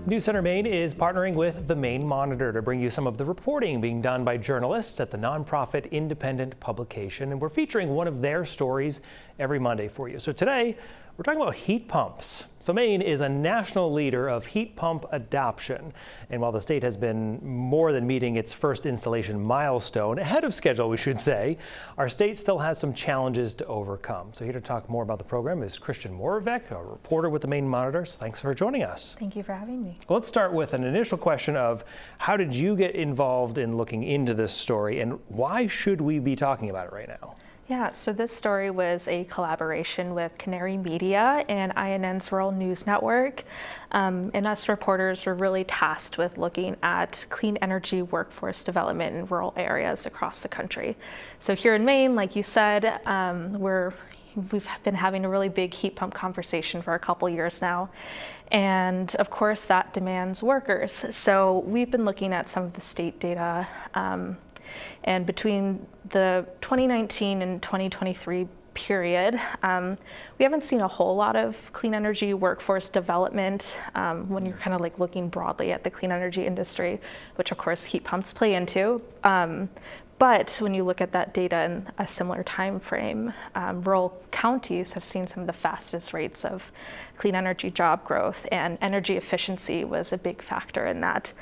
News Center Maine is partnering with the-maine-monitor to bring you some of the reporting being done by journalists at the nonprofit independent publication. And we're featuring one of their stories every Monday for you. So today, we're talking about heat pumps. So Maine is a national leader of heat pump adoption. And while the state has been more than meeting its first installation milestone, ahead of schedule, we should say, our state still has some challenges to overcome. So here to talk more about the program is Christian Moravec, a reporter with the-maine-monitor. So thanks for joining us. Thank you for having me. Let's start with an initial question of how did you get involved in looking into this story, and why should we be talking about it right now? Yeah, so this story was a collaboration with Canary Media and INN's Rural News Network. And us reporters were really tasked with looking at clean energy workforce development in rural areas across the country. So here in Maine, like you said, we've been having a really big heat pump conversation for a couple years now. And of course that demands workers. So we've been looking at some of the state data, and between the 2019 and 2023 period, we haven't seen a whole lot of clean energy workforce development when you're kind of like looking broadly at the clean energy industry, which of course heat pumps play into. But when you look at that data in a similar time frame, rural counties have seen some of the fastest rates of clean energy job growth, and energy efficiency was a big factor in that.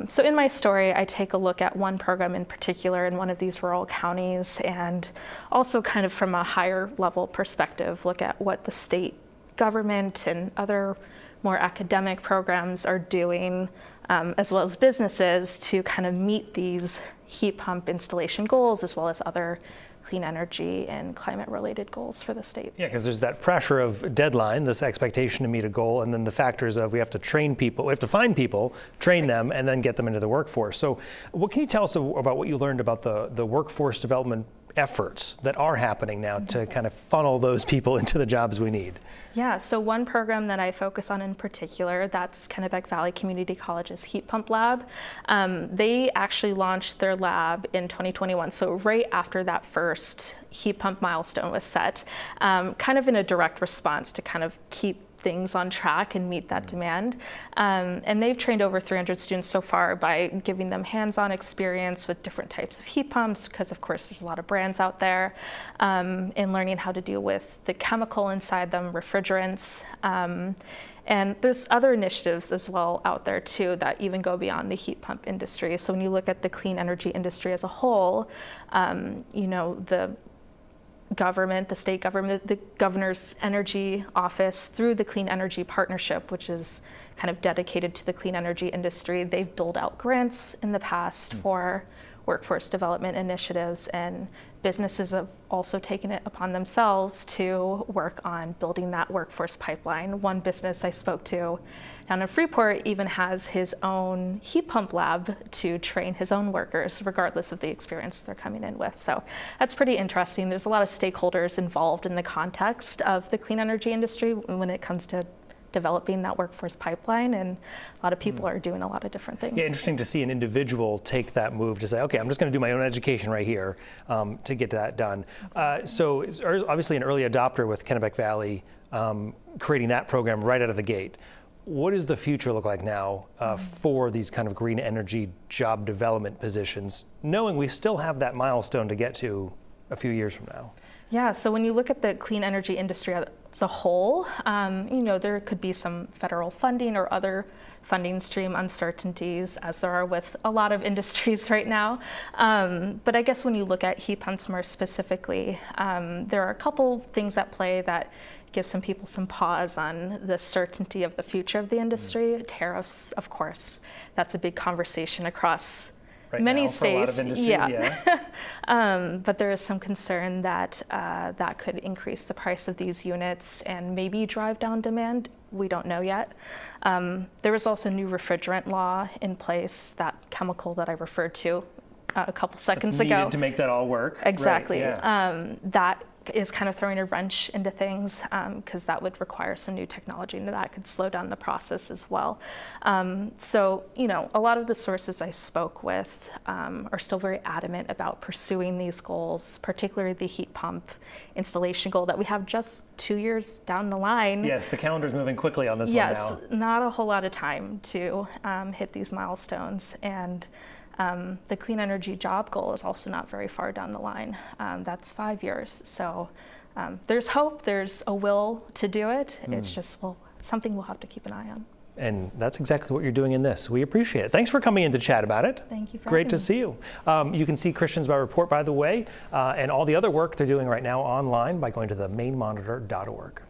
So in my story, I take a look at one program in particular in one of these rural counties, and also kind of from a higher level perspective, look at what the state government and other more academic programs are doing, as well as businesses, to kind of meet these heat pump installation goals, as well as other clean energy and climate related goals for the state. Yeah, because there's that pressure of deadline, this expectation to meet a goal, and then the factors of we have to train people, we have to find people, train them, and then get them into the workforce. So what can you tell us about what you learned about the workforce development efforts that are happening now to kind of funnel those people into the jobs we need? Yeah, so one program that I focus on in particular, that's Kennebec Valley Community College's Heat Pump Lab. They actually launched their lab in 2021, so right after that first heat pump milestone was set, kind of in a direct response to kind of keep things on track and meet that demand. And they've trained over 300 students so far by giving them hands-on experience with different types of heat pumps, because of course there's a lot of brands out there, and learning how to deal with the chemical inside them, refrigerants. And there's other initiatives as well out there too that even go beyond the heat pump industry. So when you look at the clean energy industry as a whole, you know, the government, the state government, the governor's energy office, through the Clean Energy Partnership, which is kind of dedicated to the clean energy industry, they've doled out grants in the past for workforce development initiatives, and businesses have also taken it upon themselves to work on building that workforce pipeline. One business I spoke to down in Freeport even has his own heat pump lab to train his own workers, regardless of the experience they're coming in with. So that's pretty interesting. There's a lot of stakeholders involved in the context of the clean energy industry when it comes to developing that workforce pipeline, and a lot of people are doing a lot of different things. Yeah, interesting to see an individual take that move to say, okay, I'm just going to do my own education right here to get that done. So it's obviously an early adopter with Kennebec Valley creating that program right out of the gate. What does the future look like now for these kind of green energy job development positions, knowing we still have that milestone to get to a few years from now? Yeah, so when you look at the clean energy industry as a whole, you know, there could be some federal funding or other funding stream uncertainties, as there are with a lot of industries right now. But I guess when you look at heat pumps more specifically, there are a couple things at play that give some people some pause on the certainty of the future of the industry. Tariffs, of course, that's a big conversation across many states. For a lot of industries, but there is some concern that that could increase the price of these units and maybe drive down demand. We don't know yet. There is also new refrigerant law in place, that chemical that I referred to a couple seconds ago. Needed to make that all work. Exactly. Right, yeah. That is kind of throwing a wrench into things because that would require some new technology, and that could slow down the process as well. So, a lot of the sources I spoke with are still very adamant about pursuing these goals, particularly the heat pump installation goal that we have just 2 years down the line. Yes, the calendar's moving quickly on this one now. Yes, not a whole lot of time to hit these milestones. And the clean energy job goal is also not very far down the line. That's 5 years. So there's hope, there's a will to do it. It's just something we'll have to keep an eye on. And that's exactly what you're doing in this. We appreciate it. Thanks for coming in to chat about it. Thank you for Great having to me. see you. You can see Christians by Report, by the way, and all the other work they're doing right now online by going to the-maine-monitor.org.